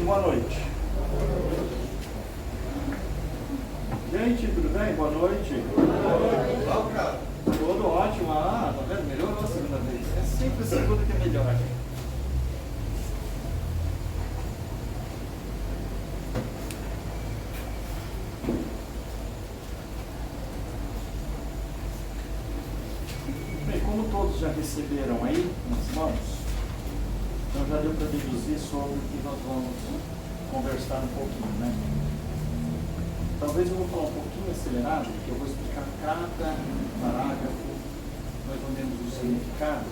boa noite. Gente, tudo bem? Boa noite. Tudo ótimo. Ah, tá vendo? Melhorou a segunda vez. É sempre a segunda que é melhor. Bem, como todos já receberam aí nas mãos, então já deu para deduzir sobre o que nós vamos conversar um pouquinho, né? Talvez eu vou falar um pouquinho acelerado, porque eu vou explicar cada parágrafo, mais ou menos o significado.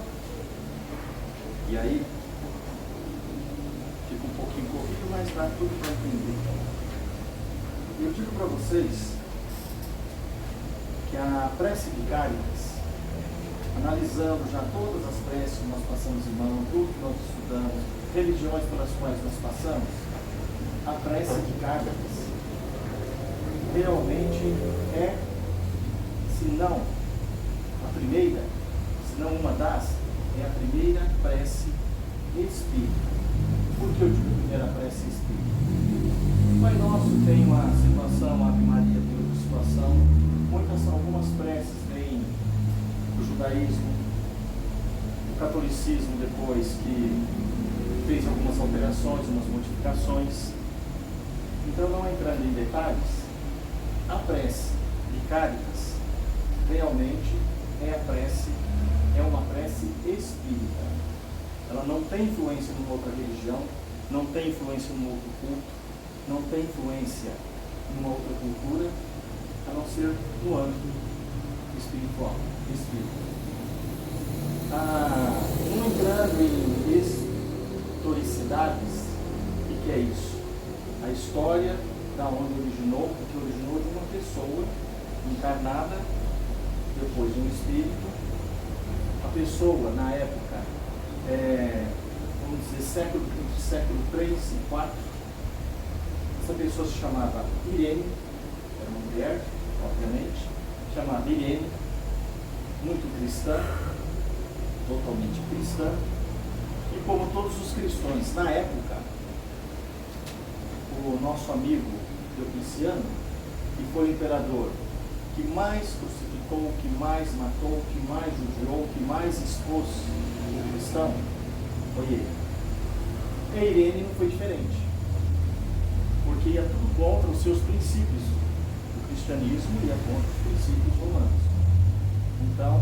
E aí, fica um pouquinho corrido, mas dá tudo para entender. Eu digo para vocês que a prece de Cáritas, analisando já todas as preces que nós passamos em mão, tudo que nós estudamos, religiões pelas quais nós passamos, a prece de Cáritas realmente é, se não a primeira, se não uma das, é a primeira prece espírita. Por que eu digo primeira prece espírita? O Pai Nosso tem uma situação, a Ave Maria tem outra situação, algumas preces vêm do judaísmo, do catolicismo depois que fez algumas alterações, umas modificações. Então, não entrando em detalhes, a prece de Cáritas realmente é uma prece espírita. Ela não tem influência numa outra religião, não tem influência num outro culto, não tem influência numa outra cultura, a não ser no âmbito espiritual, espírita. Não entrando em historicidades, o que é isso? A história da onde originou, porque originou de uma pessoa encarnada, depois de um espírito. A pessoa, na época, vamos dizer, entre século 3 e 4, essa pessoa se chamava Irene, era uma mulher, obviamente, chamada Irene, muito cristã, totalmente cristã, e como todos os cristãos na época, o nosso amigo Diocleciano, que foi o imperador que mais crucificou, que mais matou, que mais judiou, que mais expôs o cristão, foi ele. E a Irene não foi diferente, porque ia tudo contra os seus princípios do cristianismo e ia contra os princípios romanos. Então,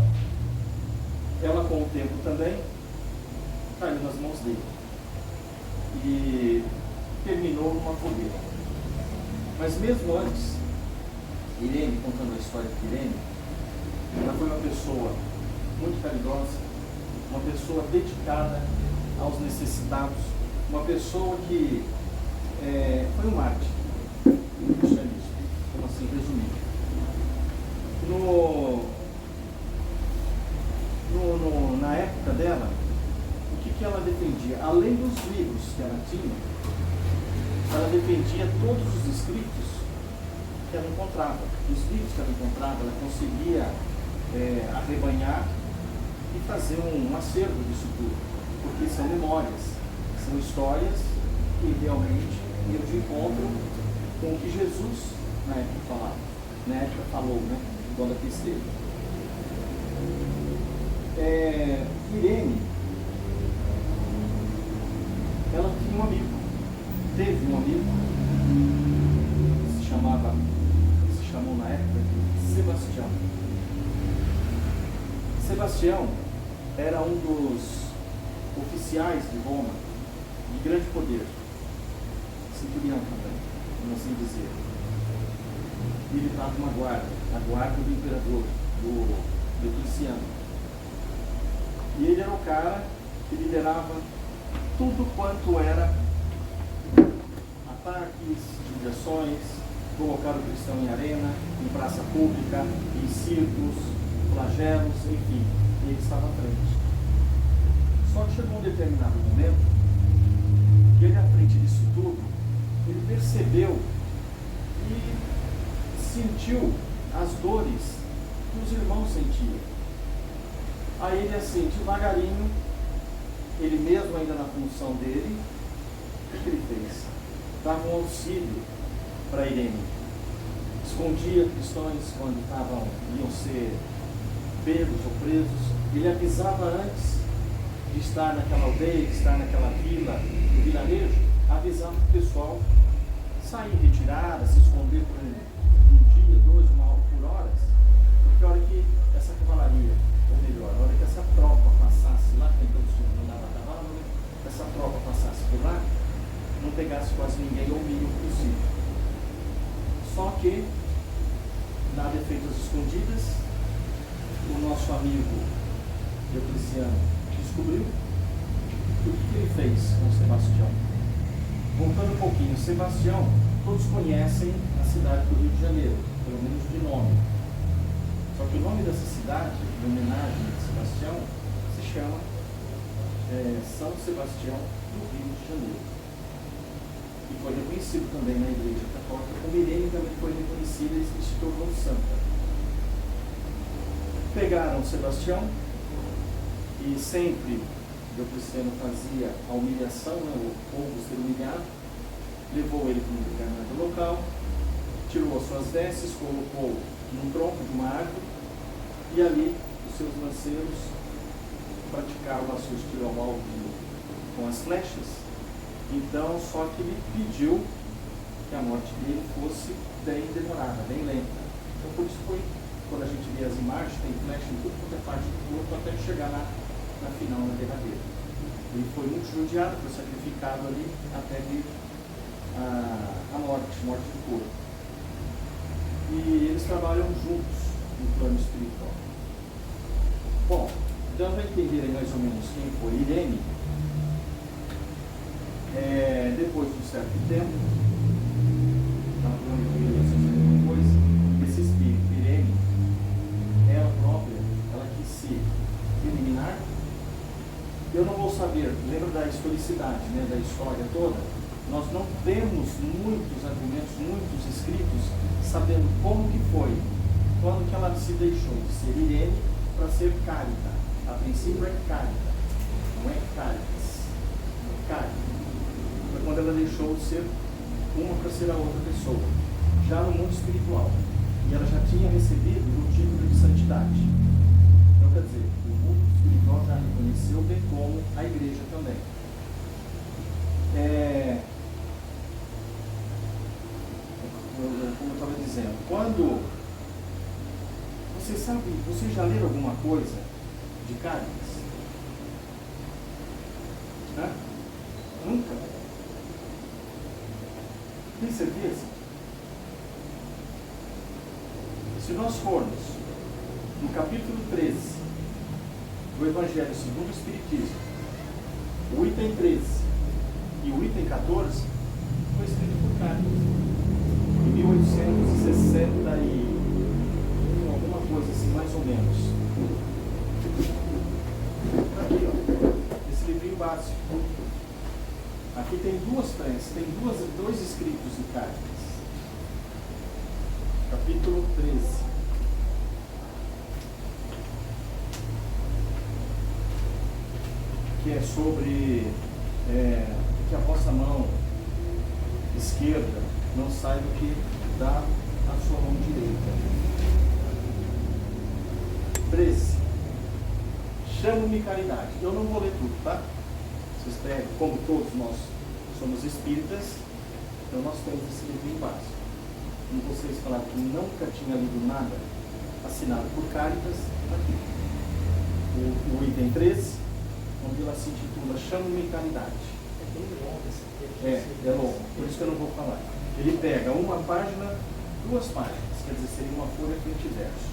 ela com o tempo também caiu nas mãos dele e terminou numa fogueira. Mas mesmo antes, Irene, contando a história de Irene, ela foi uma pessoa muito caridosa, uma pessoa dedicada aos necessitados, uma pessoa que foi um mártir do cristianismo, como assim, resumindo. Na época dela, o que ela defendia? Além dos livros que ela tinha, ela defendia todos os escritos que ela encontrava. Os livros que ela encontrava, ela conseguia arrebanhar e fazer um acervo disso tudo, porque são memórias, são histórias que realmente iam de encontro com o que Jesus na época falava, na época falou, né? Quando aqui esteve. Irene, ela tinha um amigo, teve um amigo, se chamou na época Sebastião. Sebastião era um dos oficiais de Roma, de grande poder, centurião também, vamos assim dizer. Ele estava numa guarda, a guarda do imperador, do Diocleciano. E ele era o cara que liderava tudo quanto era ataques, judiações, colocar o cristão em arena, em praça pública, em circos, flagelos, enfim, ele estava à frente. Só que chegou um determinado momento que ele, à frente disso tudo, ele percebeu e sentiu as dores que os irmãos sentiam. Aí ele, assim, devagarinho, ele mesmo ainda na função dele, o que ele fez? dava um auxílio para Irene. Escondia cristãos quando iam ser pegos ou presos. Ele avisava antes de estar naquela aldeia, de estar naquela vila, no vilarejo, avisava o pessoal sair em retirada, se esconder por um dia, 2, 1 hora por horas, porque a hora que essa cavalaria, ou melhor, a hora que essa tropa passasse lá, que então o senhor mandava a cavalo, essa tropa passasse por lá, não pegasse quase ninguém ou o mínimo possível. Só que, nada é feito às escondidas, o nosso amigo Diocleciano descobriu. E o que ele fez com Sebastião? Voltando um pouquinho, Sebastião, todos conhecem a cidade do Rio de Janeiro, pelo menos de nome. Só que o nome dessa cidade, em homenagem a Sebastião, se chama São Sebastião do Rio de Janeiro. E foi reconhecido também na Igreja Católica, como Irene também foi reconhecida e se tornou santa. Pegaram Sebastião e sempre Diocleciano fazia a humilhação, o povo ser humilhado, levou ele para um determinado local, tirou as suas vestes, colocou num tronco de uma árvore e ali os seus lanceiros praticaram lá seus tiros ao alvo com as flechas. Então, só que ele pediu que a morte dele fosse bem demorada, bem lenta. Então, por isso foi, quando a gente vê as imagens, tem flecha em tudo quanto é parte do corpo até chegar na final, na derradeira. Ele foi muito judiado, foi sacrificado ali até vir a morte do corpo. E eles trabalham juntos no plano espiritual. Bom, dando a entender mais ou menos quem foi Irene, depois de um certo tempo, esse espírito, Irene, ela própria, ela quis se eliminar. Eu não vou saber, lembra da historicidade, né, da história toda? Nós não temos muitos argumentos, muitos escritos, sabendo como que foi, quando que ela se deixou de ser Irene para ser Cárita. A princípio é Cárita, não é Cáritas, é Cárita. Foi quando ela deixou de ser uma para ser a outra pessoa, já no mundo espiritual. E ela já tinha recebido o título de santidade. Então, quer dizer, o mundo espiritual já reconheceu, bem como a igreja também. Como eu estava dizendo, quando vocês já leram alguma coisa de Cáritas? Nunca? Tem certeza? Se nós formos no capítulo 13 do Evangelho segundo o Espiritismo, o item 13 e o item 14 foi escrito por Cáritas em 1860 e alguma coisa assim, mais ou menos. Aqui, ó, esse livrinho básico. Aqui tem duas frentes, tem dois escritos de Cáritas. Capítulo 13. Que é sobre que a vossa mão esquerda não saiba o que dá a sua mão direita. 13. Chamo-me caridade. Eu não vou ler tudo, tá? Vocês pegam, como todos nós somos espíritas, então nós temos esse livrinho básico. E vocês falaram que nunca tinha lido nada assinado por Cáritas, aqui. O item 13, onde ela se intitula Chamo-me Caridade. É bem longo esse texto. É longo, por isso que eu não vou falar. Ele pega uma página, 2 páginas, quer dizer, seria uma folha frente e verso,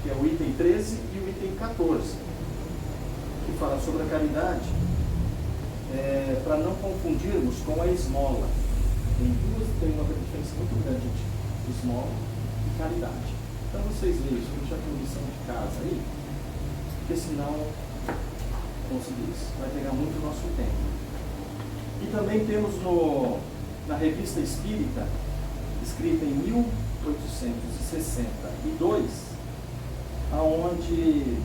que é o item 13 e o item 14, que fala sobre a caridade, para não confundirmos com a esmola. Tem uma diferença muito grande de esmola e caridade. Então vocês vejam, eu já tenho lição de casa aí, porque senão, como se diz, vai pegar muito o nosso tempo. E também temos na Revista Espírita, escrita em 1862, aonde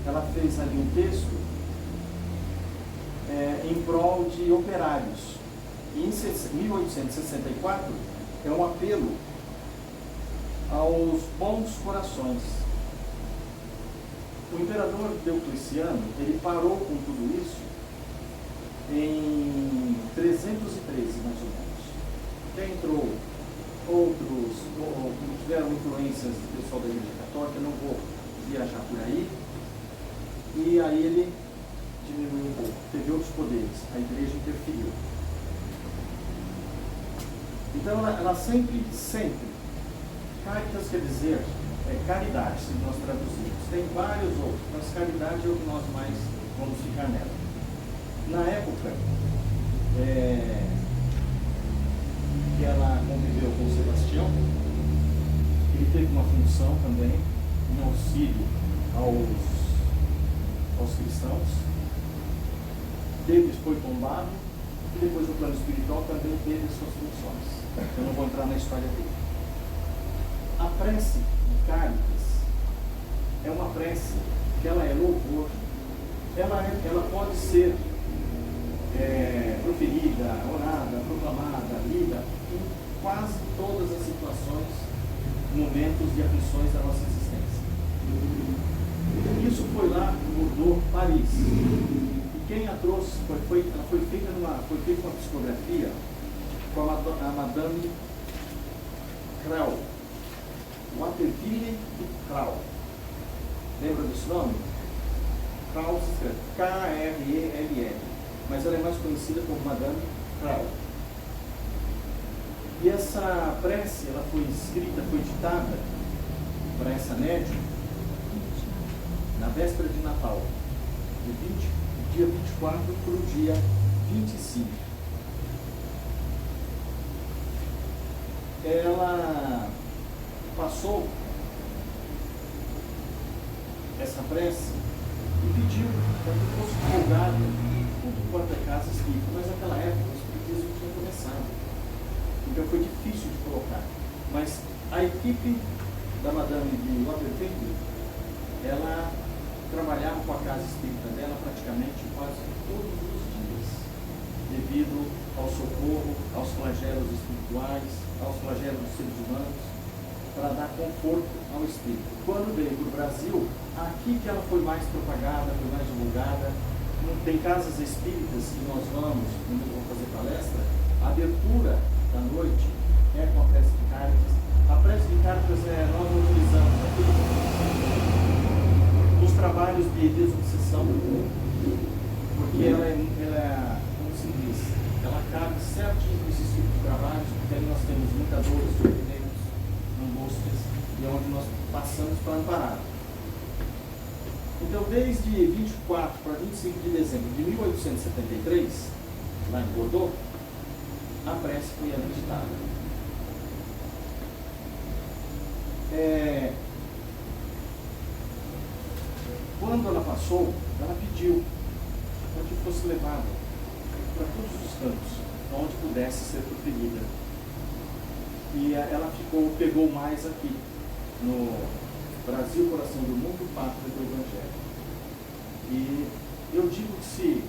ela fez ali um texto em prol de operários E em 1864 é um apelo aos bons corações. O imperador Diocleciano, ele parou com tudo isso em 313, mais ou menos. Já entrou outros, tiveram influências do pessoal da Igreja Católica, não vou viajar por aí. E aí ele diminuiu um pouco, teve outros poderes, a Igreja interferiu. Então ela sempre, caritas quer dizer caridade, se nós traduzirmos. Tem vários outros, mas caridade é o que nós mais vamos ficar nela. Na época que ela conviveu com Sebastião, ele teve uma função também em auxílio aos cristãos. Deles foi tombado e depois o plano espiritual também teve suas funções. Eu não vou entrar na história dele. A prece de Cáritas é uma prece que ela é louvor. Ela pode ser proferida, orada, proclamada, lida em quase todas as situações, momentos de aflições da nossa existência. Isso foi lá em Bordeaux, Paris. E quem a trouxe foi feita uma psicografia com a Madame Krall. Waterville Krall. Lembra desse nome? Krall se escreve K-R-E-L-L. Mas ela é mais conhecida como Madame Krall. E essa prece, ela foi escrita, foi ditada para essa médium na véspera de Natal, dia 24 para o dia 25. Ela passou essa prece e pediu para que fosse divulgado tudo quanto é casa espírita, mas naquela época o espiritismo tinha começado, então foi difícil de colocar. Mas a equipe da Madame de Waterville, ela trabalhava com a casa espírita dela praticamente quase todos os dias, devido ao socorro, aos flagelos espirituais, aos flagelos dos seres humanos, para dar conforto ao espírito. Quando veio para o Brasil, aqui que ela foi mais propagada, foi mais divulgada. Não tem casas espíritas que nós vamos, quando eu vou fazer palestra, a abertura da noite é com a prece de Cáritas. A prece de Cáritas nós utilizamos aqui nos trabalhos de desobsessão, porque ela como se diz, ela cabe certinho nesses tipos de trabalhos, porque aí nós temos muita dor, sofrimentos, angústias, e é onde nós passamos para amparar. Então, desde 24 para 25 de dezembro de 1873, lá em Bordeaux, a prece foi habilitada. Quando ela passou, ela pediu para que fosse levada para todos os cantos, onde pudesse ser proferida. E ela pegou mais aqui, no Brasil, coração do mundo, pátria do Evangelho. E eu digo que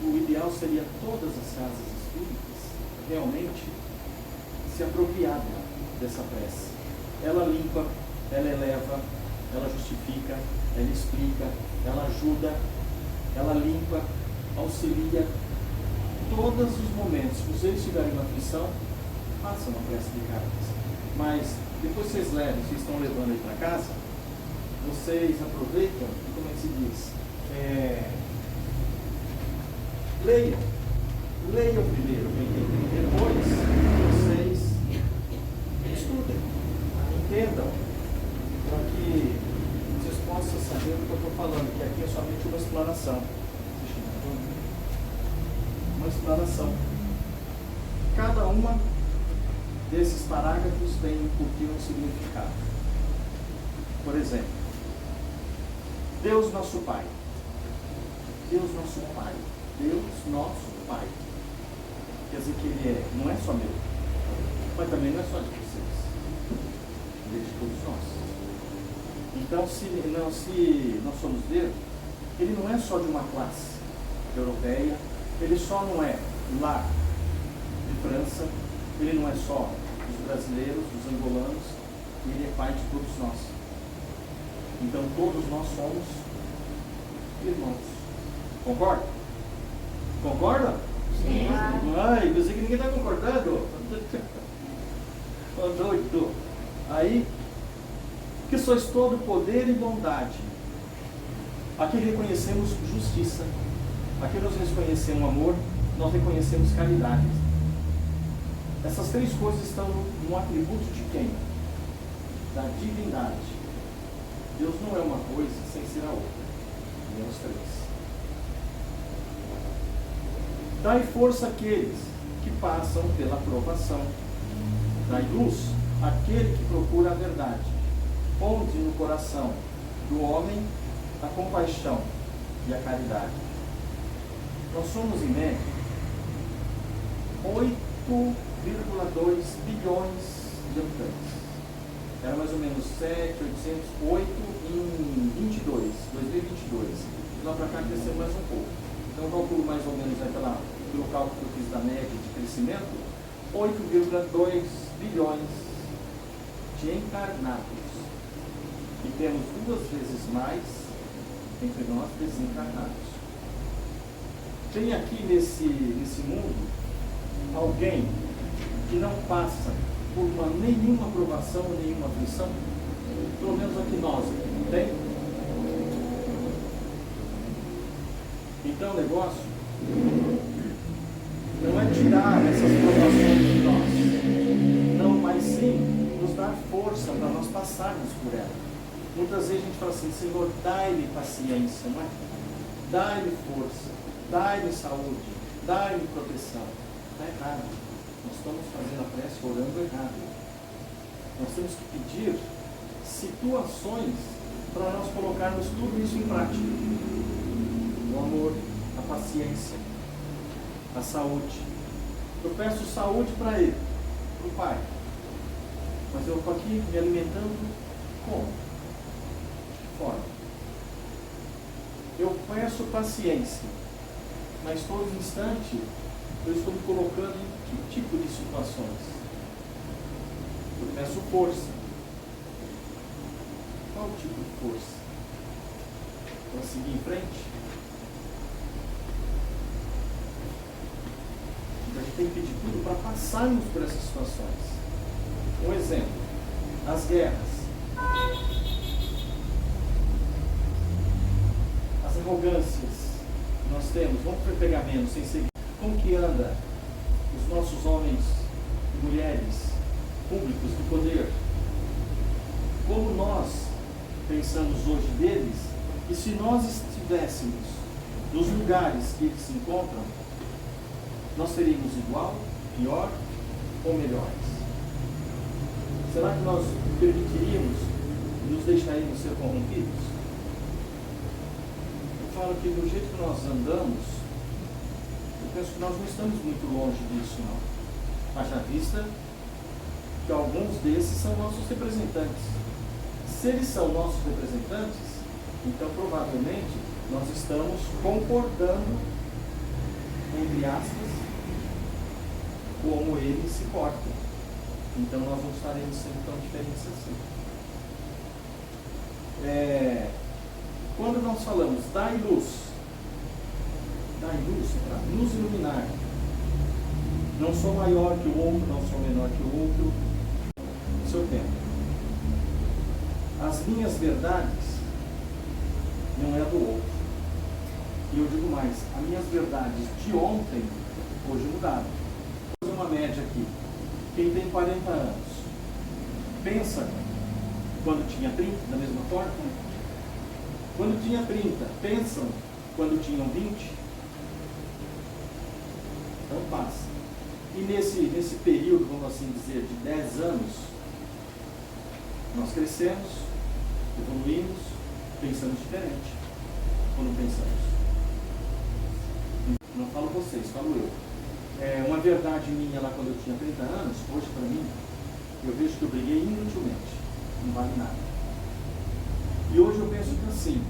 o ideal seria todas as casas espíritas realmente se apropriarem dessa prece. Ela limpa, ela eleva, ela justifica, ela explica, ela ajuda, ela limpa, auxilia. Todos os momentos que vocês estiverem em aflição, façam uma prece de Cáritas. Mas depois vocês estão levando aí para casa, vocês aproveitam e, como é que se diz? Leiam primeiro, depois vocês estudem, entendam, para que vocês possam saber do que eu estou falando, que aqui é somente uma explanação. Uma explanação. Cada uma desses parágrafos tem um significado. Por exemplo, Deus nosso Pai. Deus nosso Pai. Deus nosso Pai. Quer dizer que Ele não é só meu, mas também não é só de vocês. Ele é de todos nós. Então, se nós formos ver, Ele não é só de uma classe europeia, Ele só não é lá França, ele não é só dos brasileiros, dos angolanos, ele é pai de todos nós. Então todos nós somos irmãos. Concorda? Concorda? Sim. Ai, pensei que ninguém está concordando. Ô doido. Aí, que sois todo poder e bondade. Aqui reconhecemos justiça. Aqui nós reconhecemos amor, nós reconhecemos caridade. Essas três coisas estão no atributo de quem? Da divindade. Deus não é uma coisa sem ser a outra. Ele é os três. Dai força àqueles que passam pela provação. Dai luz àquele que procura a verdade. Ponde no coração do homem a compaixão e a caridade. Nós somos, em média, 8,2 bilhões de habitantes. Era mais ou menos 7.808 em 2022. De lá para cá cresceu mais um pouco. Então eu calculo mais ou menos pelo cálculo que eu fiz da média de crescimento, 8,2 bilhões de encarnados. E temos 2 vezes mais entre nós desencarnados. Tem aqui nesse mundo alguém que não passa por nenhuma provação, nenhuma aflição? Pelo menos aqui nós, tem? Então o negócio não é tirar essas provações de nós, não, mas sim nos dar força para nós passarmos por ela. Muitas vezes a gente fala assim: Senhor, dai-me paciência, não é? Dai-me força, dai-me saúde, dai-me proteção. Está errado. Nós estamos fazendo a prece orando errado. Nós temos que pedir situações para nós colocarmos tudo isso em prática. O amor, a paciência, a saúde. Eu peço saúde para ele, para o pai. Mas eu estou aqui me alimentando como? De que forma? Eu peço paciência, mas todo instante eu estou me colocando em que tipo de situações? Eu peço força. Qual tipo de força? Para seguir em frente? Então a gente tem que pedir tudo para passarmos por essas situações. Um exemplo: as guerras, as arrogâncias que nós temos. Vamos pegar menos sem seguir. Como que anda os nossos homens e mulheres públicos de poder? Como nós pensamos hoje deles? E se nós estivéssemos nos lugares que eles se encontram, nós seríamos igual, pior ou melhores? Será que nós permitiríamos e nos deixaríamos ser corrompidos? Eu falo que do jeito que nós andamos, eu penso que nós não estamos muito longe disso, não. Haja vista que alguns desses são nossos representantes. Se eles são nossos representantes, então provavelmente nós estamos concordando, entre aspas, como eles se portam. Então nós não estaremos sendo tão diferentes assim. Quando nós falamos dai luz para nos iluminar, não sou maior que o outro, não sou menor que o outro, seu tempo. As minhas verdades não é a do outro. E eu digo mais, as minhas verdades de ontem, hoje mudaram. Vou fazer uma média aqui. Quem tem 40 anos, pensa quando tinha 30, da mesma forma? Quando tinha 30, pensam quando tinham 20? Então passa. E nesse período, vamos assim dizer, de 10 anos, nós crescemos, evoluímos, pensamos diferente quando pensamos. Não falo vocês, falo eu. Uma verdade minha lá quando eu tinha 30 anos, hoje para mim, eu vejo que eu briguei inutilmente, não vale nada. E hoje eu penso que assim,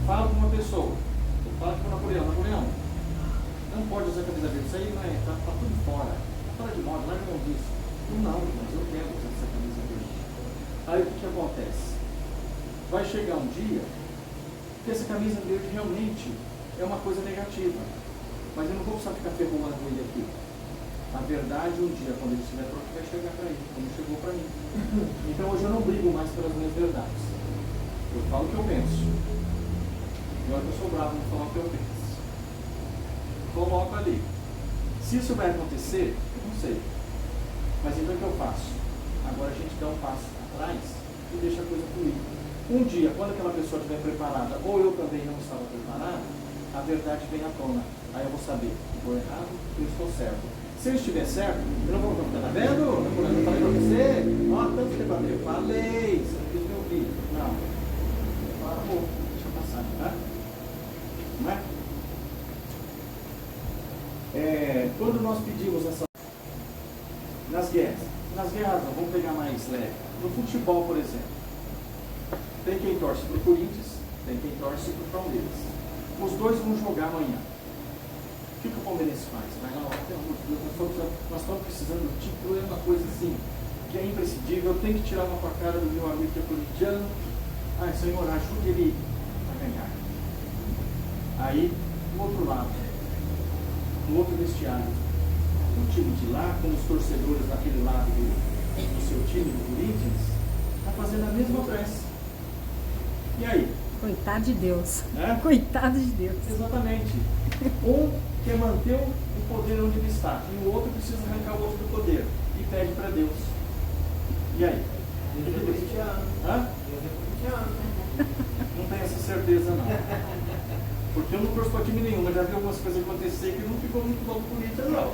falo com uma pessoa, eu falo com o Napoleão, não pode usar camisa verde, isso aí não é, tá tudo fora. Tá fora de moda, larga a mão disso. Não, mas eu quero usar essa camisa verde. Aí o que acontece? Vai chegar um dia que essa camisa verde realmente é uma coisa negativa. Mas eu não vou precisar ficar ferroando ele aqui. A verdade, um dia, quando ele estiver pronto, vai chegar para ele, como chegou para mim. Então hoje eu não brigo mais pelas minhas verdades. Eu falo o que eu penso. E olha que eu sou bravo em falar o que eu penso. Coloco ali. Se isso vai acontecer, eu não sei. Mas então o que eu faço? Agora a gente dá um passo atrás e deixa a coisa fluir. Um dia, quando aquela pessoa estiver preparada, ou eu também não estava preparado, a verdade vem à tona. Aí eu vou saber, estou errado, eu estou certo. Se eu estiver certo, eu não vou ficar, tá vendo? Eu falei para você, ó, tanto tempo eu falei, você não quis me ouvir. Não. Parou, deixa eu passar, tá? Não é? Quando nós pedimos essa... Nas guerras, vamos pegar mais leve. No futebol, por exemplo, tem quem torce para o Corinthians, tem quem torce para o Palmeiras. Os dois vão jogar amanhã. O que o palmeirense faz? Vai lá, pelo amor de Deus, nós estamos precisando do título, é uma coisa assim, que é imprescindível, eu tenho que tirar uma com a cara do meu amigo que é corintiano. Senhor, ajude ele a ganhar. Aí, do outro lado, no outro vestiário, o time de lá, com os torcedores daquele lado do seu time, do Corinthians, está fazendo a mesma prece. E aí? Coitado de Deus. Né? Coitado de Deus. Exatamente. Um quer manter o poder onde ele está, e o outro precisa arrancar o outro do poder e pede para Deus. E aí? Deus é corintiano. Hã? Deus é corintiano. Não tenho essa certeza, não. Porque eu não torço para time nenhum, mas já vi algumas coisas acontecer que não ficou muito bom para o Corinthians, não.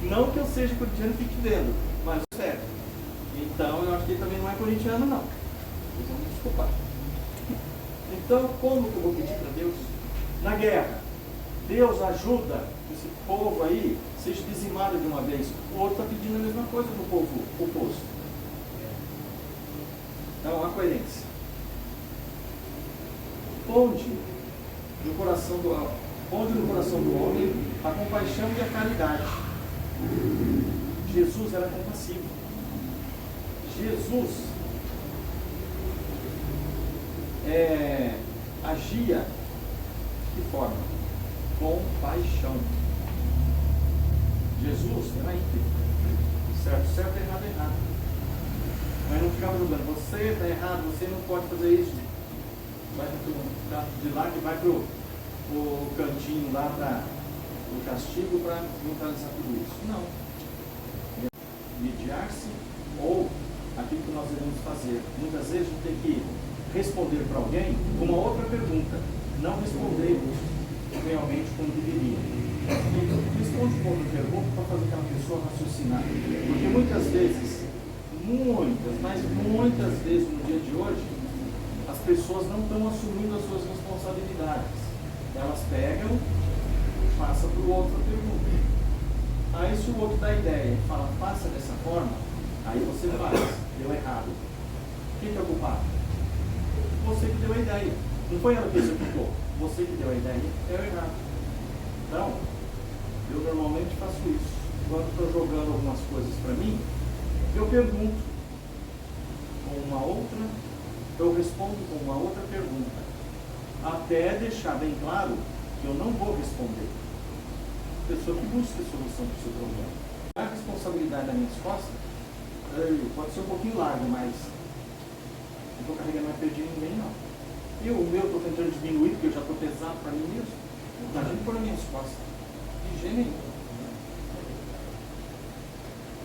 Não que eu seja corintiano e fique vendo, mas sério. Então eu acho que ele também não é corintiano, não. Vocês vão me desculpar. Então, como que eu vou pedir para Deus? Na guerra, Deus ajuda esse povo aí seja dizimado de uma vez. O outro está pedindo a mesma coisa do povo oposto. Então, a coerência. Onde no coração do homem a compaixão e a caridade. Jesus era compassivo. Jesus agia de que forma? Com paixão. Jesus era íntegro. Certo, errado. Mas não ficava julgando. Você está errado, você não pode fazer isso. Vai de lá que vai para o cantinho lá para o castigo para neutralizar tudo isso. Não. Mediar-se ou aquilo que nós devemos fazer. Muitas vezes a gente tem que responder para alguém uma outra pergunta. Não responder realmente como deveria. Responde uma outra pergunta para fazer aquela pessoa raciocinar. Porque muitas vezes no dia de hoje, as pessoas não estão assumindo as suas responsabilidades. Elas pegam e passam para o outro a pergunta. Aí se o outro dá ideia e fala, faça dessa forma, aí você faz, deu errado. Quem que é o culpado? Você que deu a ideia. Não foi ela que executou. Você que deu a ideia é o errado. Então, eu normalmente faço isso. Quando estou jogando algumas coisas para mim, eu pergunto com uma outra, eu respondo com uma outra pergunta, até deixar bem claro que eu não vou responder. Pessoa que busca a solução para o seu problema. A responsabilidade das minhas costas pode ser um pouquinho larga, mas não estou carregando mais peso de ninguém, não. E o meu estou tentando diminuir, porque eu já estou pesado para mim mesmo. Não está nem por nas minhas costas. De jeito nenhum.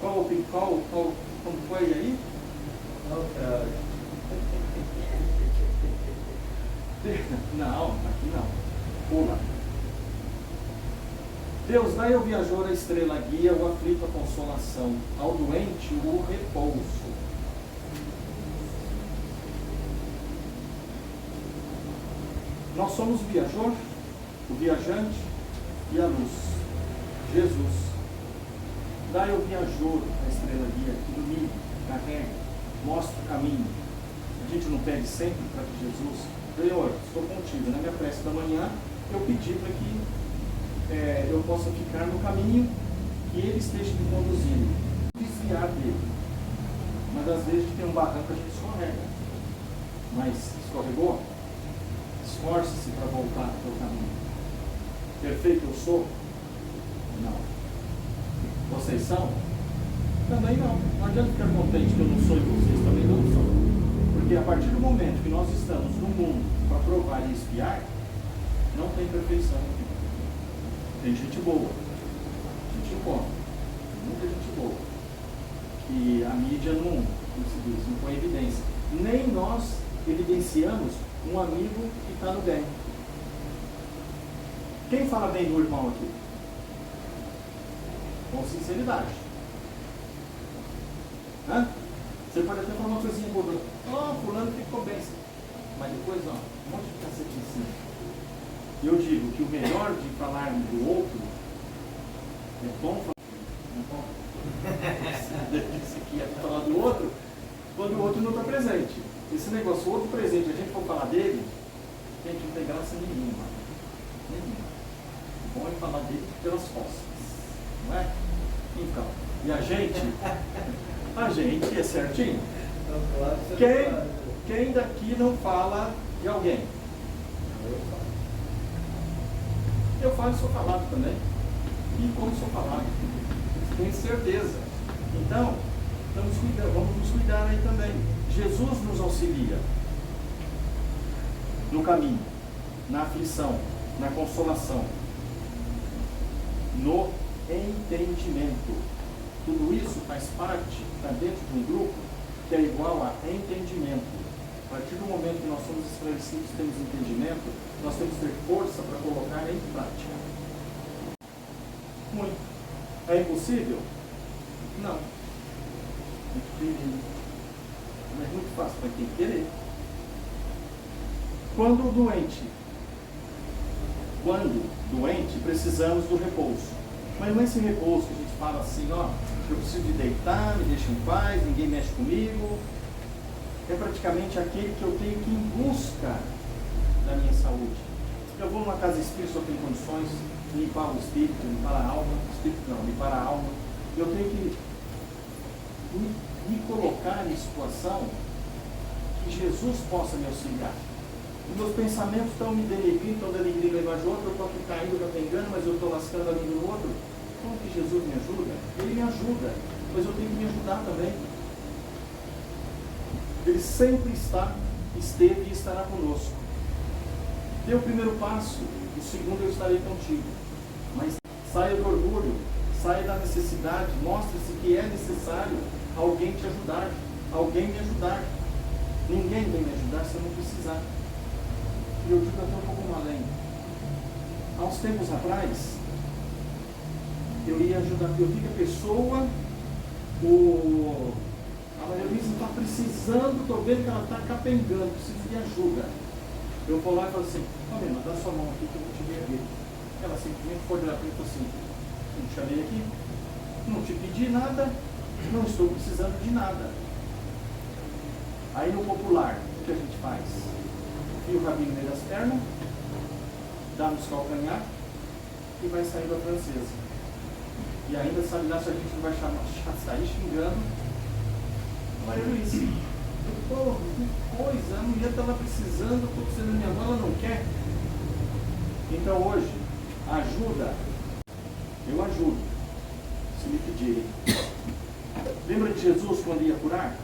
Como foi aí? Não, aqui não. Pula. Deus, dai ao viajor a estrela guia, ao aflito a consolação, ao doente o repouso. Nós somos o viajor, o viajante e a luz. Jesus. Dai ao viajor a estrela guia, que ilumine, carrega, mostra o caminho. A gente não pede sempre para que Jesus, Senhor, estou contigo. Na minha prece da manhã, eu pedi para que eu possa ficar no caminho que Ele esteja me conduzindo, desviar dele. Mas às vezes tem um barranco, a gente escorrega. Mas escorregou? Esforce-se para voltar para o caminho. Perfeito eu sou? Não. Vocês são? Também não. Não adianta ficar contente que eu não sou e vocês também não são. Porque a partir do momento que nós estamos no mundo para provar e espiar, não tem perfeição aqui. Tem gente boa, gente boa, muita gente boa, que a mídia não, como se diz, não põe evidência. Nem nós evidenciamos um amigo que está no bem. Quem fala bem do irmão aqui? Com sinceridade. Hã? Você pode até falar uma coisinha boa. Fulano ficou bem. Mas depois, um monte de cacete em cima. E eu digo que o melhor de falar do outro é bom falar. É bom. Isso aqui é falar do outro quando o outro não está presente. Esse negócio, o outro presente, a gente for falar dele, gente, não tem graça nenhuma. Nenhuma. O bom é falar dele pelas costas. Não é? Então, e a gente é certinho. Quem daqui não fala de alguém? Eu falo e sou falado também. E como sou falado? Tenho certeza. Então, vamos nos cuidar aí também. Jesus nos auxilia no caminho, na aflição, na consolação, no entendimento. Tudo isso faz parte, está dentro de um grupo que é igual a entendimento. A partir do momento que nós somos esclarecidos, temos entendimento, nós temos que ter força para colocar em prática. Muito. É impossível? Não. Muito querido. Mas é muito fácil para quem querer. Quando doente, precisamos do repouso. Mas não é esse repouso que a gente fala assim, eu preciso de deitar, me deixa em paz, ninguém mexe comigo. É praticamente aquele que eu tenho que ir em busca da minha saúde. Eu vou numa casa espírita, eu tenho condições de limpar o espírito, limpar a alma, limpar a alma. Eu tenho que me colocar em situação que Jesus possa me auxiliar. Os meus pensamentos estão me denegrindo, estão denegrindo a imagem de outro, eu estou aqui caindo, capengando, mas eu estou lascando a língua do outro. Como que Jesus me ajuda? Ele me ajuda, mas eu tenho que me ajudar também. Ele sempre esteve e estará conosco. Dê o primeiro passo, o segundo eu estarei contigo. Mas saia do orgulho, saia da necessidade, mostre-se que é necessário alguém te ajudar, alguém me ajudar. Ninguém vem me ajudar se eu não precisar. E eu digo até um pouco além. Há uns tempos atrás, eu ia ajudar, eu vi que a pessoa, a Maria Luísa está precisando, estou vendo que ela está capengando, preciso de ajuda. Eu vou lá e falo assim, Maria, dá sua mão aqui que eu vou te ver. Ela simplesmente foi olhar para mim e falou assim, não te chamei aqui, não te pedi nada, não estou precisando de nada. Aí no popular, o que a gente faz? Fia o rabinho no meio das pernas, dá nos calcanhar e vai sair da francesa. E ainda sabe lá se a gente não vai sair xingando a Maria Luísa. Pô, que coisa, a mulher estava precisando, eu estou precisando da minha mão, ela não quer. Então hoje, ajuda, eu ajudo, se me pedirem. Lembra de Jesus quando ia curar?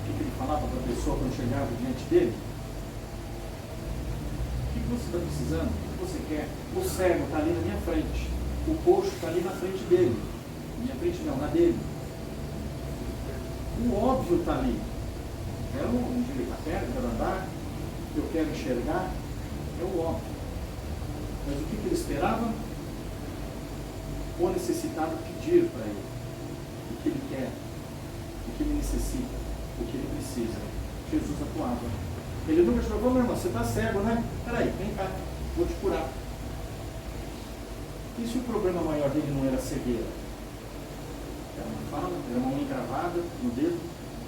O que ele falava para a pessoa quando chegava diante dele? O que você está precisando? O que você quer? O cego está ali na minha frente. O coxo está ali na frente dele. Minha frente não, na dele. O óbvio está ali. Quero endireitar a perna, quero andar, eu quero enxergar. É o óbvio. Mas o que ele esperava? O necessitado pedir para ele o que ele quer, o que ele necessita, o que ele precisa. Jesus atuava. Ele nunca chegou, meu irmão, você está cego, né? Peraí, vem cá, vou te curar. E se o problema maior dele não era a cegueira? Era uma fala, era uma unha encravada no dedo,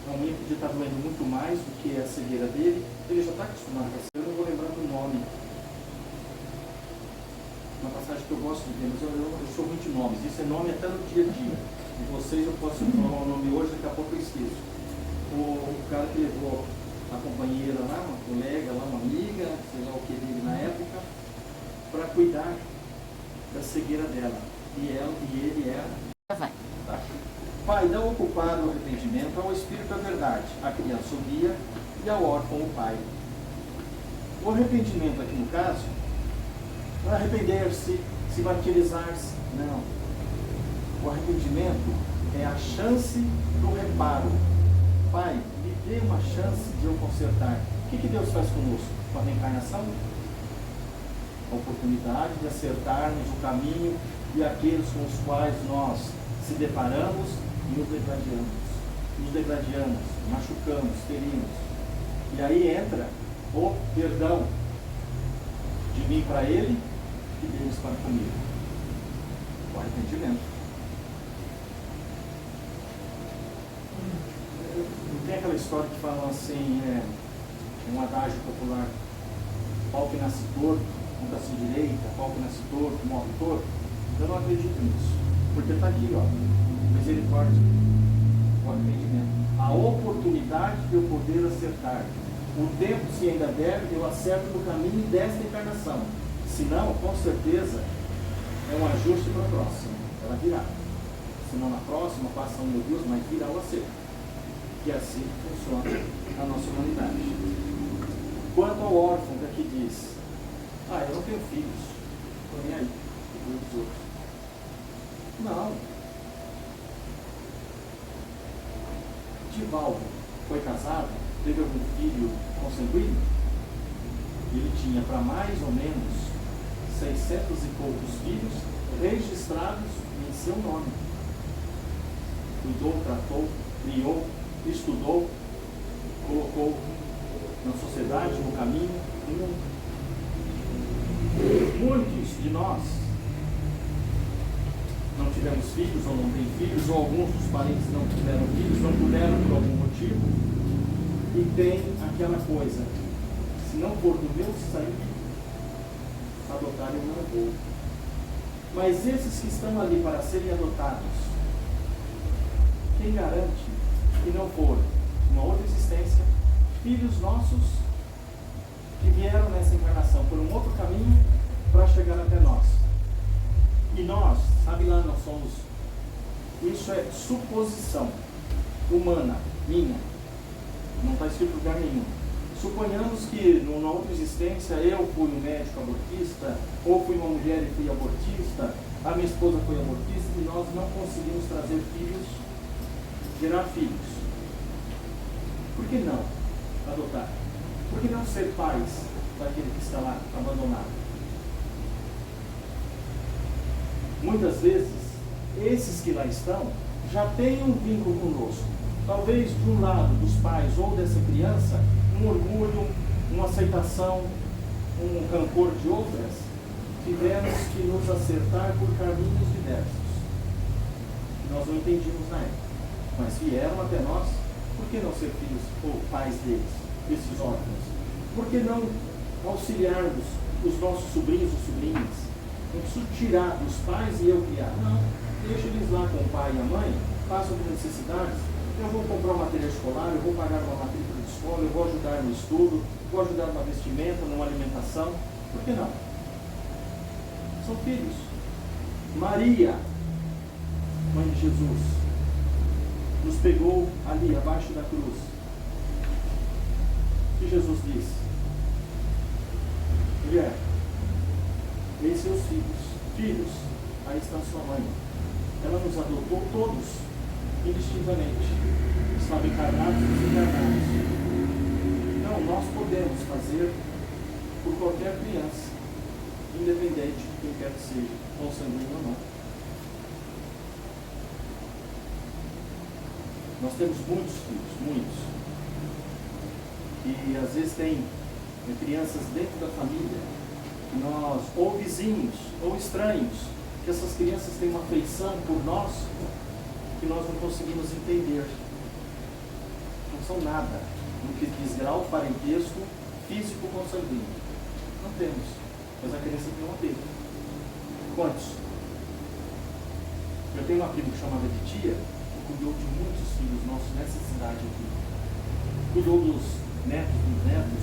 uma unha podia estar doendo muito mais do que a cegueira dele. Ele já está acostumado com a cegueira, eu não vou lembrar do nome. uma passagem que eu gosto de ver, mas eu sou muito de nomes, isso é nome até no dia a dia. De vocês eu posso falar o nome hoje, daqui a pouco eu esqueço. O cara que levou a companheira lá, uma colega lá, uma amiga, sei lá o que dele na época, para cuidar da cegueira dela. E ele era. Vai. Tá. Pai, dá ao ocupado o arrependimento, ao Espírito a verdade, a criança o guia e ao órfão o pai. O arrependimento aqui no caso, não é arrepender-se, se martirizar-se, não. O arrependimento é a chance do reparo. Pai, me dê uma chance de eu consertar. O que Deus faz conosco? Com a reencarnação? A oportunidade de acertarmos o caminho e aqueles com os quais nós se deparamos e nos degradamos, machucamos, ferimos. E aí entra o perdão de mim para ele e deles para comigo. O arrependimento. Não tem aquela história que fala assim, um adágio popular, pau que nasce torto, nunca se direita, pau que nasce torto, morre torto? Eu não acredito nisso, porque está aqui, ó, misericórdia, o arrependimento, a oportunidade de eu poder acertar. O tempo, se ainda der, eu acerto no caminho desta encarnação. Se não, com certeza, é um ajuste para a próxima. Ela virá. Se não na próxima, passa meu Deus, mas virá o acerto. Que é assim que funciona a nossa humanidade. Quanto ao órfão, que aqui diz, eu não tenho filhos, estou nem aí, cuido dos outros. Não. Divaldo foi casado, teve algum filho consanguíneo? Ele tinha para mais ou menos 600 e poucos filhos registrados em seu nome. Cuidou, tratou, criou, estudou, colocou na sociedade, no caminho, no mundo. Muitos de nós não tivemos filhos ou não têm filhos, ou alguns dos parentes não tiveram filhos, não puderam por algum motivo, e tem aquela coisa, se não for do meu sangue, adotar eu não vou. Mas esses que estão ali para serem adotados, quem garante que não for uma outra existência, filhos nossos que vieram nessa encarnação por um outro caminho para chegar até nós? E nós, sabe lá, nós somos, isso é suposição humana, minha, não está escrito em lugar nenhum. Suponhamos que numa outra existência eu fui um médico abortista, ou fui uma mulher e fui abortista, a minha esposa foi abortista, e nós não conseguimos trazer filhos, gerar filhos. Por que não adotar? Por que não ser pais daquele que está lá abandonado? Muitas vezes, esses que lá estão já têm um vínculo conosco. Talvez de um lado dos pais ou dessa criança, um orgulho, uma aceitação, um rancor de outras, tivemos que nos acertar por caminhos diversos. Nós não entendíamos na época, mas vieram até nós. Por que não ser filhos ou pais deles, desses órfãos? Por que não auxiliarmos os nossos sobrinhos ou sobrinhas? Não preciso tirar dos pais e eu criar. Não, deixa eles lá com o pai e a mãe, passam por necessidades. Eu vou comprar um material escolar, eu vou pagar uma matrícula de escola, eu vou ajudar no estudo, vou ajudar numa vestimenta, numa alimentação. Por que não? São filhos. Maria, mãe de Jesus, nos pegou ali, abaixo da cruz. O que Jesus disse? Mulher, eis seus filhos. Filhos, aí está sua mãe. Ela nos adotou todos, indistintamente. Estavam encarnados e desencarnados. Então, nós podemos fazer por qualquer criança, independente de quem quer que seja, consanguíneo ou não. Nós temos muitos filhos, muitos. E às vezes tem crianças dentro da família, nós, ou vizinhos, ou estranhos, que essas crianças têm uma afeição por nós que nós não conseguimos entender. Não são nada no que diz grau, parentesco, físico consanguíneo. Não temos, mas a criança tem um apego. Quantos? Eu tenho uma prima que chamava de tia, que cuidou de muitos filhos nossos nessa cidade aqui. Cuidou dos netos,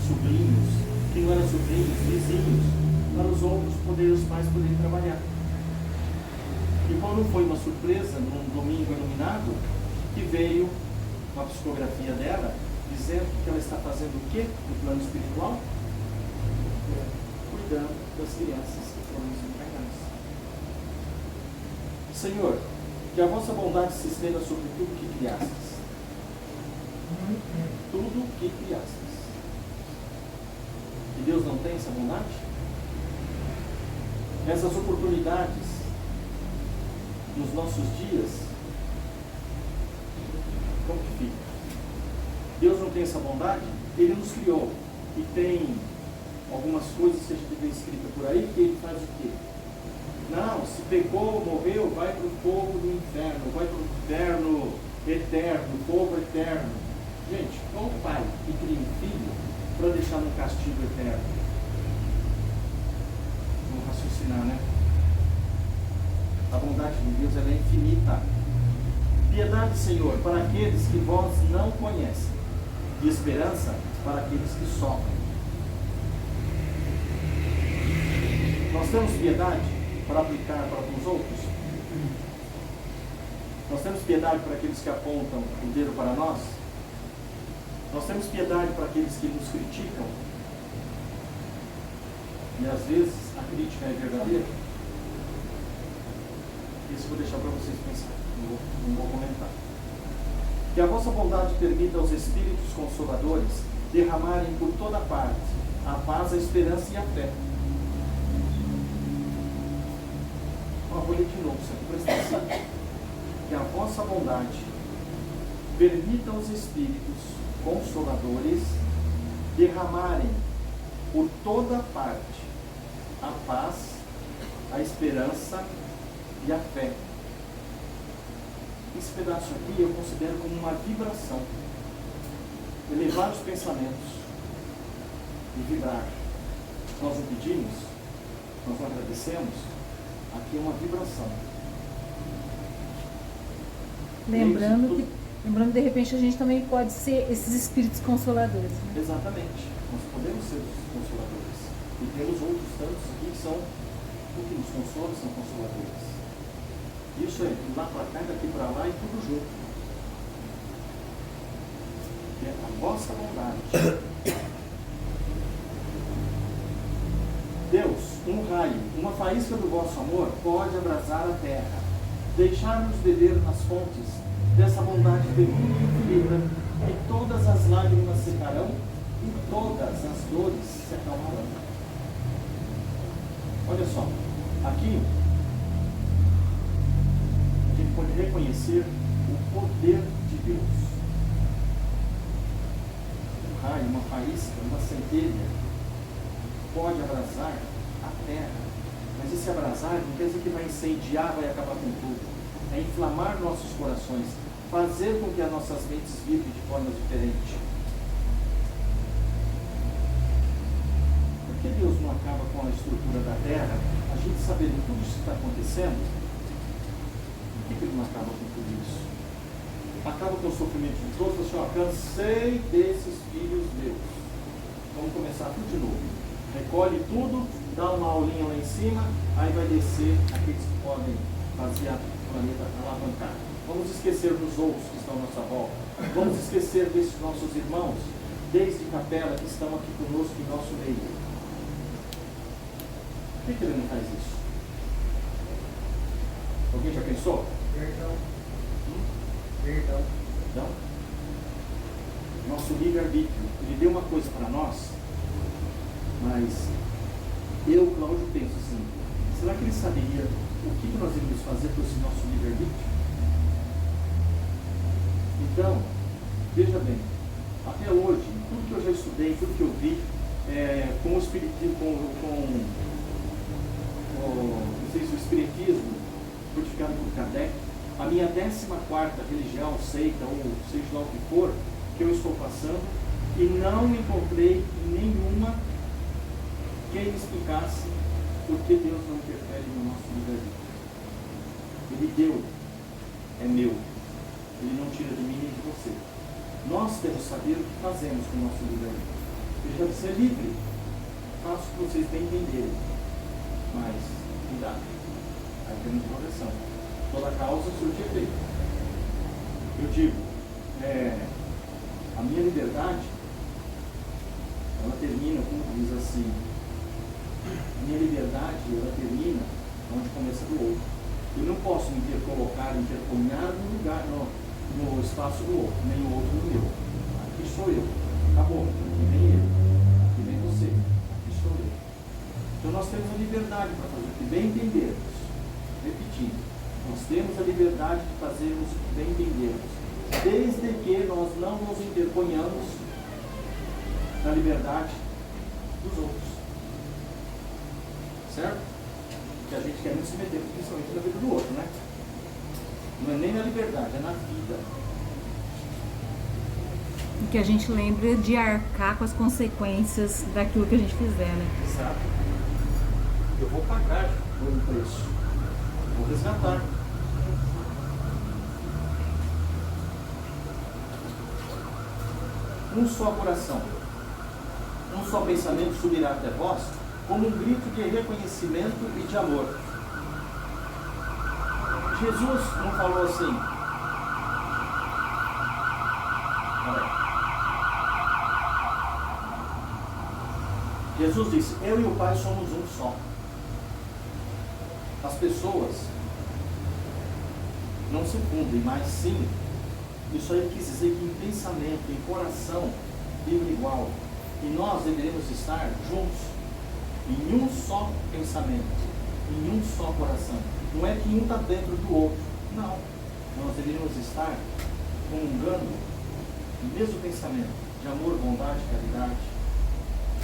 sobrinhos, que não eram sobrinhos, vizinhos, para os outros os pais poderem trabalhar. E quando foi uma surpresa, num domingo iluminado, que veio uma psicografia dela, dizendo que ela está fazendo o quê no plano espiritual? Cuidando das crianças que foram desencarnadas. Senhor, que a vossa bondade se estenda sobre tudo que criastes. Tudo que criastes. E Deus não tem essa bondade? Essas oportunidades nos nossos dias, como que fica? Deus não tem essa bondade? Ele nos criou e tem algumas coisas que a gente vê escritas por aí que ele faz o quê? Não, se pecou, morreu, vai para o fogo do inferno, vai para o inferno eterno, fogo eterno. Gente, qual pai que cria um filho para deixar num castigo eterno? Vamos raciocinar, né? A bondade de Deus, ela é infinita. Piedade, Senhor, para aqueles que vós não conhecem, e esperança para aqueles que sofrem. Nós temos piedade para aplicar para os outros? Nós temos piedade para aqueles que apontam o dedo para nós? Nós temos piedade para aqueles que nos criticam? E às vezes a crítica é verdadeira? Isso eu vou deixar para vocês pensar, não vou comentar. Que a vossa bondade permita aos Espíritos Consoladores derramarem por toda parte a paz, a esperança e a fé. Vou ler de novo, presta atenção. Que a vossa bondade permita aos Espíritos Consoladores derramarem por toda parte a paz, a esperança e a fé. Esse pedaço aqui eu considero como uma vibração. Elevar os pensamentos e vibrar. Nós o pedimos, nós o agradecemos. Aqui é uma vibração. Lembrando que de repente a gente também pode ser esses espíritos consoladores. Né? Exatamente. Nós podemos ser os consoladores. E temos outros tantos aqui que são o que nos consolam, são consoladores. Isso é de lá para cá, daqui para lá e tudo junto. É a vossa bondade. Deus, um raio, uma faísca do vosso amor pode abrasar a terra, deixar-nos beber nas fontes dessa bondade fecunda e infinita, e todas as lágrimas secarão e todas as dores se acalmarão. Olha só, aqui a gente pode reconhecer o poder de Deus. Um raio, uma faísca, uma centelha pode abrasar a terra, mas esse abrasar não quer dizer que vai incendiar, vai acabar com tudo. É inflamar nossos corações, fazer com que as nossas mentes vibrem de forma diferente. Por que Deus não acaba com a estrutura da terra, a gente sabendo tudo isso que está acontecendo? Por que Ele não acaba com tudo isso? Acaba com o sofrimento de todos, assim, ó, cansei desses filhos meus. Vamos começar tudo de novo. Recolhe tudo, dá uma aulinha lá em cima, aí vai descer aqueles que podem fazer o planeta alavancar. Vamos esquecer dos outros que estão à nossa volta. Vamos esquecer desses nossos irmãos, desde Capela, que estão aqui conosco em nosso meio. Por que Ele não faz isso? Alguém já pensou? Perdão. Perdão. Não? Nosso livre-arbítrio. Ele deu uma coisa para nós. Mas eu, Cláudio, penso assim, será que ele saberia o que nós iríamos fazer com esse nosso livre-arbítrio? Então, veja bem, até hoje, tudo que eu já estudei, tudo que eu vi, com o espiritismo, não sei se o espiritismo, codificado por Kardec, a minha 14ª religião, seita, ou seja lá o que for, que eu estou passando, e não encontrei nenhuma que ele explicasse por que Deus não interfere no nosso livre-arbítrio. deu é meu. Ele não tira de mim nem de você. Nós temos que saber o que fazemos com o nosso livre-arbítrio. Ele já disse, é livre. Faço o que vocês bem entenderem. Mas, cuidado. Aí temos proteção. Toda causa surge efeito. Eu digo, a minha liberdade, ela termina, como diz assim, a minha liberdade, ela termina onde começa do outro. Eu não posso me intercombinar no lugar, no espaço do outro, nem o outro no meu. Aqui sou eu. Acabou. Aqui vem ele. Aqui vem você. Aqui sou eu. Então nós temos a liberdade para fazer o que bem entendermos. Repetindo, nós temos a liberdade de fazermos o que bem entendermos, desde que nós não nos interponhamos na liberdade dos outros. Certo? Porque a gente quer muito se meter, principalmente na vida do outro, né? Não é nem na liberdade, é na vida. E que a gente lembre de arcar com as consequências daquilo que a gente fizer, né? Exato. Eu vou pagar por um preço. Vou resgatar. Um só coração, um só pensamento subirá até vós, como um grito de reconhecimento e de amor. Jesus não falou assim. Jesus disse, eu e o Pai somos um só. As pessoas não se fundem, mas sim, isso aí quis dizer que em pensamento, em coração, vibra igual. E nós deveremos estar juntos, em um só pensamento, em um só coração. Não é que um está dentro do outro, não. Nós deveríamos estar comungando o mesmo pensamento, de amor, bondade, caridade.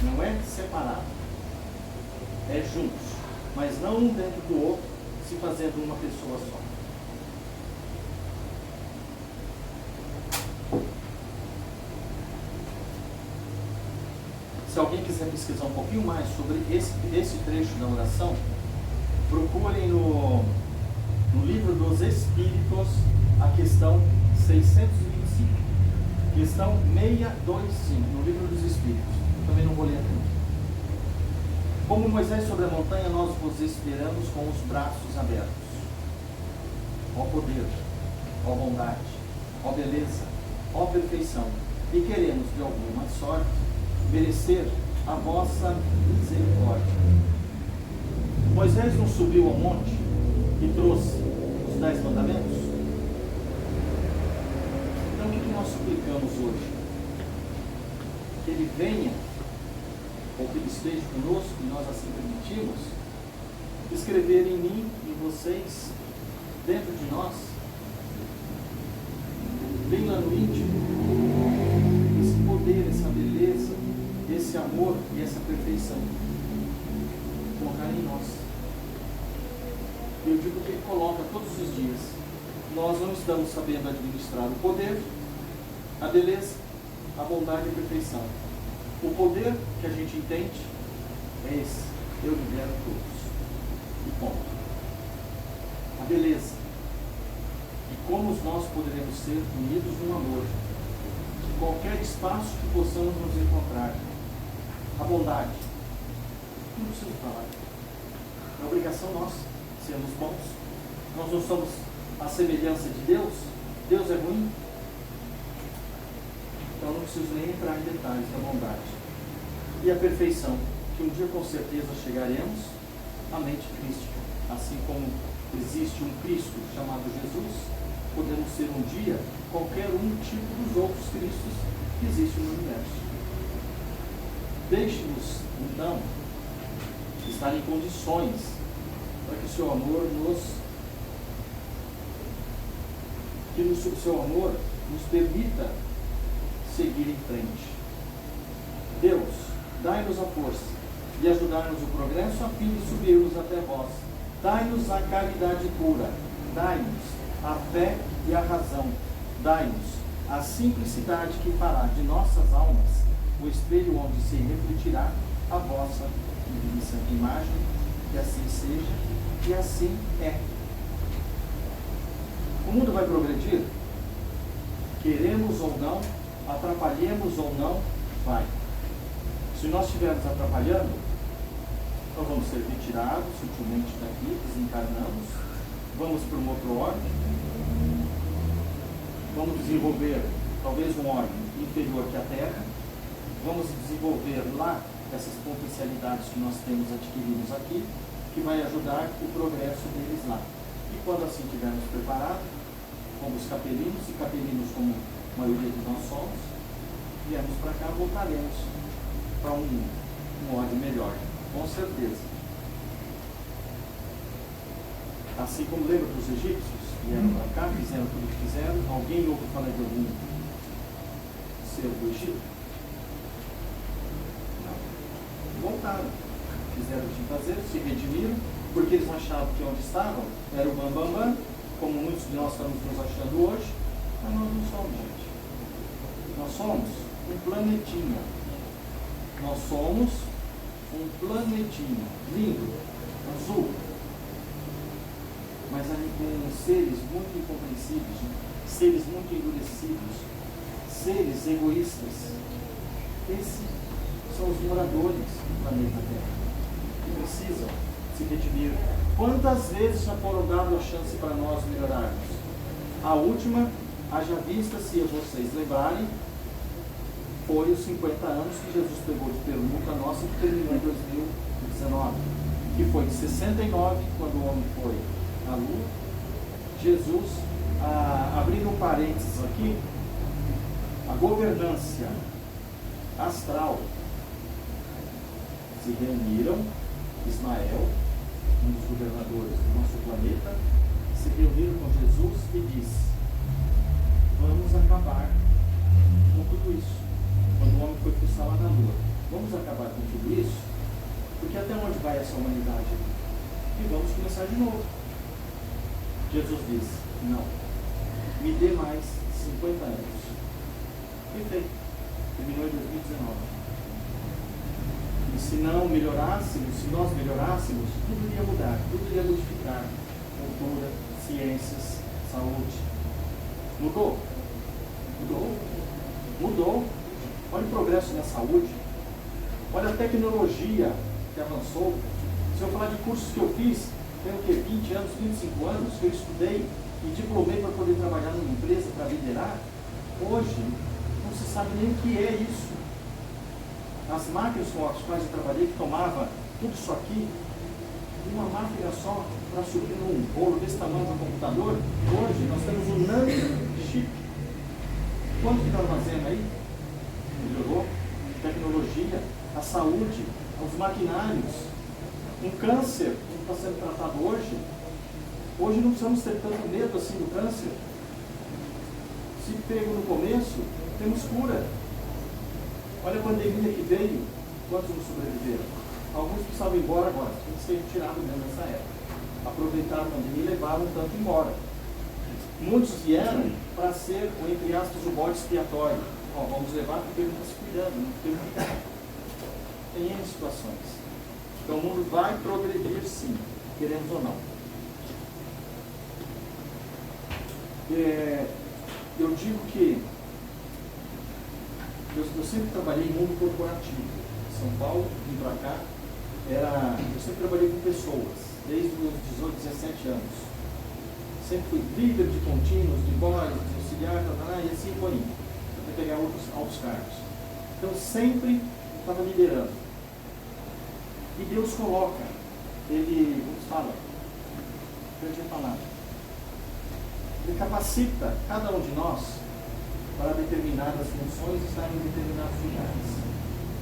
Não é separado, é juntos, mas não um dentro do outro, se fazendo uma pessoa só. Se alguém quiser pesquisar um pouquinho mais sobre esse trecho da oração, procurem no livro dos Espíritos a questão 625. Questão 625, no livro dos Espíritos. Eu também não vou ler aqui. Como Moisés sobre a montanha, nós vos esperamos com os braços abertos. Ó poder, ó bondade, ó beleza, ó perfeição. E queremos, de alguma sorte, merecer a vossa misericórdia. Moisés não subiu ao monte e trouxe os 10 mandamentos? Então o que nós suplicamos hoje? Que ele venha, ou que ele esteja conosco, e nós assim permitimos, escrever em mim e vocês, dentro de nós, bem lá no íntimo, esse poder, essa beleza, esse amor e essa perfeição. Colocar em nós. Eu digo que ele coloca todos os dias. Nós não estamos sabendo administrar o poder, a beleza, a bondade e a perfeição. O poder que a gente entende é esse. Eu libero todos. E ponto. A beleza. E como nós poderemos ser unidos no amor. Em qualquer espaço que possamos nos encontrar. A bondade. Não preciso falar. É obrigação nossa sermos bons. Nós não somos a semelhança de Deus. Deus é ruim. Então não preciso nem entrar em detalhes da bondade. E a perfeição, que um dia com certeza chegaremos à mente crística. Assim como existe um Cristo chamado Jesus, podemos ser um dia qualquer um tipo dos outros Cristos que existem no universo. Deixe-nos, então, estar em condições para que o seu amor nos permita seguir em frente. Deus, dai-nos a força e ajudar-nos o progresso a fim de subirmos até vós. Dai-nos a caridade pura, dai-nos a fé e a razão, dai-nos a simplicidade que fará de nossas almas o espelho onde se refletirá a vossa divina imagem, que assim seja, e assim é. O mundo vai progredir? Queremos ou não, atrapalhemos ou não, vai. Se nós estivermos atrapalhando, nós vamos ser retirados sutilmente daqui, desencarnamos, vamos para um outro órgão, vamos desenvolver talvez um órgão inferior que a Terra, vamos desenvolver lá essas potencialidades que nós temos adquiridos aqui, que vai ajudar o progresso deles lá. E quando assim estivermos preparados, como os capelinos, e capelinos como a maioria de nós somos, viemos para cá, voltaremos para um órgão melhor, com certeza. Assim como lembra dos egípcios, vieram para cá, fizeram tudo o que fizeram. Alguém ouve falar de algum ser do Egito? Não. Voltaram. Fizeram o que tinham que fazer, se redimiram, porque eles achavam que onde estavam era o bambambam, como muitos de nós estamos nos achando hoje, mas nós não somos, gente. Nós somos um planetinha. Nós somos um planetinha lindo, azul, mas ali com seres muito incompreensíveis, né? Seres muito endurecidos, seres egoístas. Esses são os moradores do planeta Terra, que precisam se redimir. Quantas vezes já foram dadas a chance para nós melhorarmos? A última, haja vista, se vocês lembrarem, foi os 50 anos que Jesus pegou de permuta nossa que terminou em 2019, que foi de 69, quando o homem foi à Lua. Jesus, abrindo um parênteses aqui, a governância astral, se reuniram, Ismael, um dos governadores do nosso planeta, se reuniram com Jesus e disse: vamos acabar com tudo isso. Quando o homem foi pulsar lá na Lua, vamos acabar com tudo isso, porque até onde vai essa humanidade? E vamos começar de novo. Jesus disse: não, me dê mais 50 anos. E feito, terminou em 2019. E se não melhorássemos, se nós melhorássemos, tudo iria mudar, tudo iria modificar. Cultura, ciências, saúde. Mudou? Mudou? Mudou. Olha o progresso na saúde. Olha a tecnologia que avançou. Se eu falar de cursos que eu fiz, tem o quê? 20 anos, 25 anos que eu estudei e diplomei para poder trabalhar numa empresa, para liderar. Hoje, não se sabe nem o que é isso. As máquinas com as quais eu trabalhei, que tomava tudo isso aqui, uma máquina só para subir num bolo desse tamanho de um computador, hoje nós temos um nano-chip. Quanto que não armazena aí? Melhorou? Tecnologia, a saúde, os maquinários, um câncer que está sendo tratado hoje. Hoje não precisamos ter tanto medo assim do câncer. Se pego no começo, temos cura. Olha a pandemia que veio, quantos não sobreviveram? Alguns precisavam ir embora agora, tinha que ser tirado mesmo nessa época. Aproveitaram a pandemia e levaram um tanto embora. Muitos vieram para ser, entre aspas, o bode expiatório. Ó, vamos levar porque ele não está se cuidando, não tem cuidado. Tem N situações. Então o mundo vai progredir sim, queremos ou não. Eu digo que eu sempre trabalhei em mundo corporativo. Em São Paulo, vim para cá, eu sempre trabalhei com pessoas, desde os meus 18, 17 anos. Sempre fui líder de contínuos, de boys, de auxiliar, e assim foi indo, até pegar outros altos cargos. Então sempre estava liderando. E Deus coloca, Ele, como se fala, perdi a palavra, Ele capacita cada um de nós para determinadas funções e estar em determinados lugares.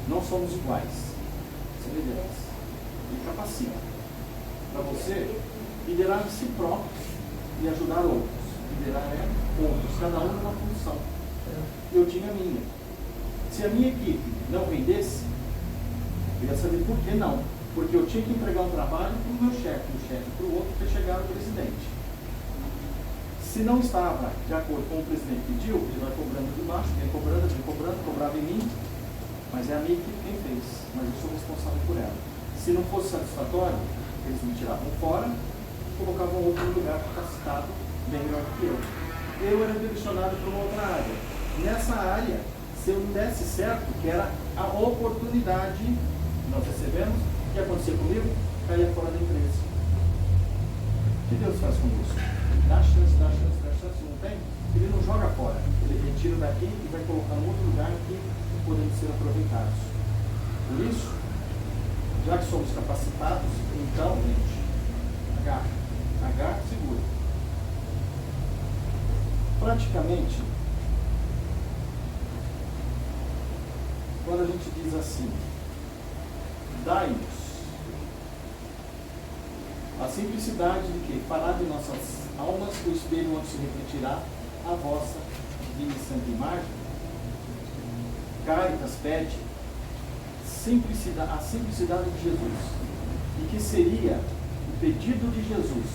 Não somos iguais, semelhantes. Ele capacita para você liderar em si próprio e ajudar outros. Liderar outros, cada um numa função. Eu tinha a minha. Se a minha equipe não rendesse, eu ia saber por que não. Porque eu tinha que entregar um trabalho para o meu chefe, o chefe para o outro, até chegar o presidente. Se não estava de acordo com o que o presidente pediu, ele vai cobrando de baixo, vem cobrando, cobrava em mim, mas é a minha equipe quem fez, mas eu sou responsável por ela. Se não fosse satisfatório, eles me tiravam fora, colocavam outro lugar capacitado bem melhor que eu. Eu era direcionado para uma outra área. Nessa área, se eu não desse certo, que era a oportunidade que nós recebemos, o que acontecia comigo? Caía fora da empresa. O que Deus faz conosco? Dá chance, dá chance, dá chance, não tem? Ele não joga fora. Ele retira daqui e vai colocar em outro lugar que podemos ser aproveitados. Por isso, já que somos capacitados, então, gente, agarra, segura. Praticamente, quando a gente diz assim, dai-nos a simplicidade de que fará de nossas almas o espelho onde se refletirá a vossa divina e santa imagem. Cáritas pede a simplicidade de Jesus, e que seria o pedido de Jesus.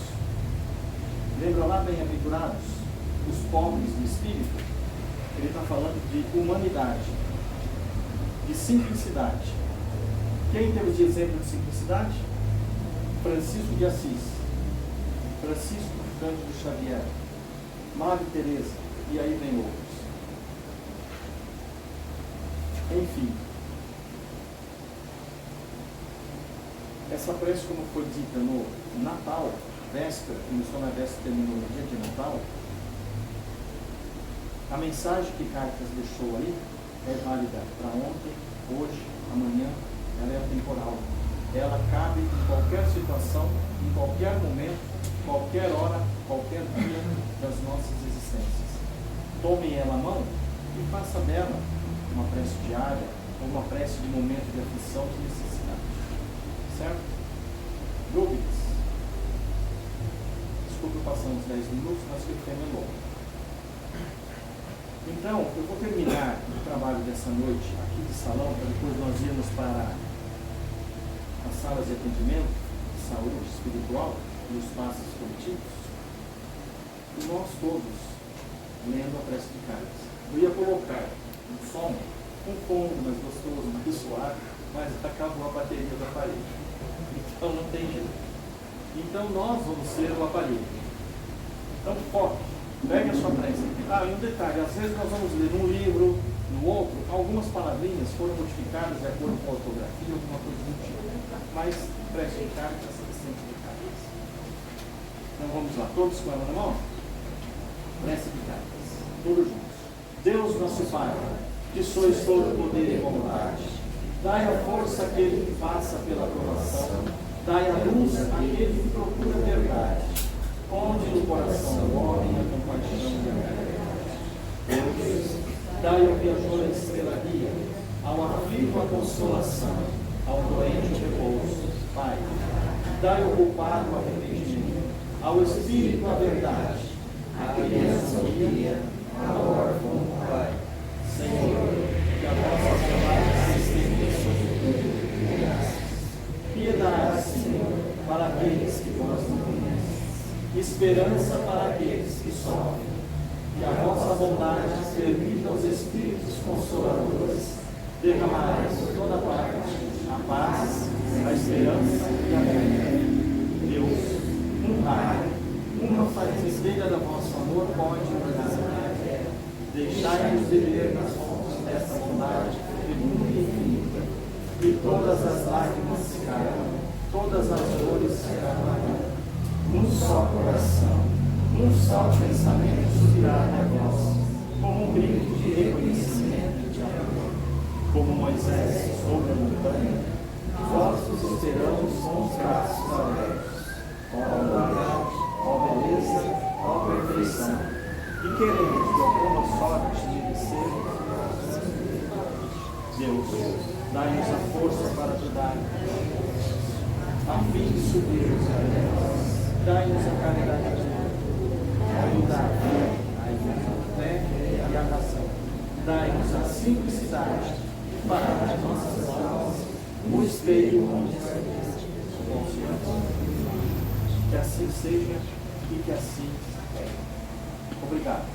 Lembra lá, bem-aventurados, os pobres de espírito? Ele está falando de humanidade, de simplicidade. Quem temos de exemplo de simplicidade? Francisco de Assis, Francisco Cândido Xavier, Madre Teresa, e aí vem outros. Enfim, essa prece, como foi dita no Natal, véspera, começou na véspera e terminou no dia de Natal, a mensagem que Cáritas deixou aí é válida para ontem, hoje, amanhã, ela é atemporal. Ela cabe em qualquer situação, em qualquer momento, qualquer hora, qualquer dia das nossas existências. Tome ela à mão e faça dela uma prece diária, ou uma prece de momento de aflição, de necessidade. Certo? Dúvidas? Desculpe, passamos 10 minutos, mas que o tema é longo. Então, eu vou terminar o trabalho dessa noite aqui de salão, para depois nós irmos para as salas de atendimento, de saúde espiritual e os passos coletivos, e nós todos lendo a prece de Cáritas. Eu ia colocar um som, um fundo mais gostoso, mais suave, mas acabou a bateria do aparelho. Então não tem jeito. Então nós vamos ser o aparelho. Então foque, pegue a sua prece. E um detalhe, às vezes nós vamos ler num livro, no outro, algumas palavrinhas foram modificadas de acordo com a ortografia, alguma coisa do tipo. Mas preste de Cáritas, sempre de Cáritas. Então vamos lá, todos com ela na mão? Prece de Cáritas, todos juntos. Deus nosso Pai, que sois todo poder e vontade, dai a força àquele que passa pela provação, dai a luz àquele que procura a verdade, onde no coração do homem a compaixão e a caridade. Deus, dai ao viajor a estrela guia, ao aflito a consolação, ao doente o repouso. Pai, dai ao culpado o arrependimento, ao espírito a verdade, à criança o guia, ao órfão o Pai. Senhor, que a vossa palavra se estenda sobre tudo, graças. Piedade, Senhor, para aqueles que vós não conhecem, esperança para aqueles que sofrem. Que a vossa bondade permita aos Espíritos Consoladores derramarem por toda parte a paz, a esperança e a fé. Deus, um raio, uma fazendeira do vosso amor pode olhar a terra. Deixai-nos beber nas fontes dessa bondade fecunda e infinita, e todas as lágrimas se cairão, todas as dores se acabarão. Um só coração, um só pensamento subirá a vós, como um grito de reconhecimento e de amor. Como Moisés sobre a montanha, vós vos esperamos com os braços abertos. Ó bondade, ó beleza, ó perfeição. E queremos de alguma sorte merecer. Deus, dai-nos a força para ajudar, a fim de subir os alegres. Dai-nos a caridade de a humildade, a fé e a razão. Dai-nos a simplicidade para as nossas almas o espelho onde se confiamos. Que assim seja e que assim é. Obrigado.